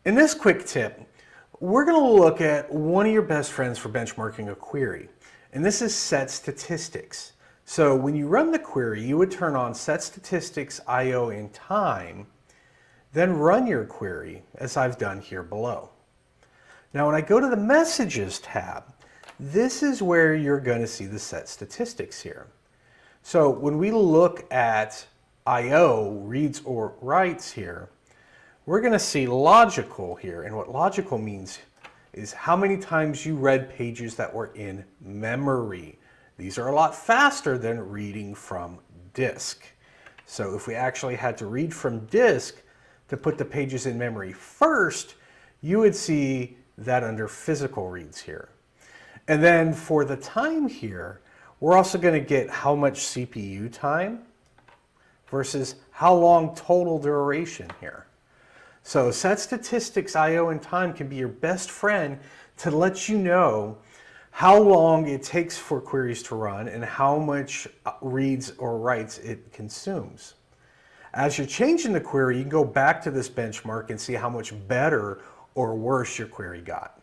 In this quick tip, we're going to look at one of your best friends for benchmarking a query, and this is set statistics. So when you run the query, you would turn on set statistics IO in time, then run your query as I've done here below. Now when I go to the messages tab, this is where you're going to see the set statistics here. So when we look at IO, reads or writes here, we're going to see logical here. And what logical means is how many times you read pages that were in memory. These are a lot faster than reading from disk. So if we actually had to read from disk to put the pages in memory first, you would see that under physical reads here. And then for the time here, we're also going to get how much CPU time versus how long total duration here. So set statistics IO and time can be your best friend to let you know how long it takes for queries to run and how much reads or writes it consumes. As you're changing the query, you can go back to this benchmark and see how much better or worse your query got.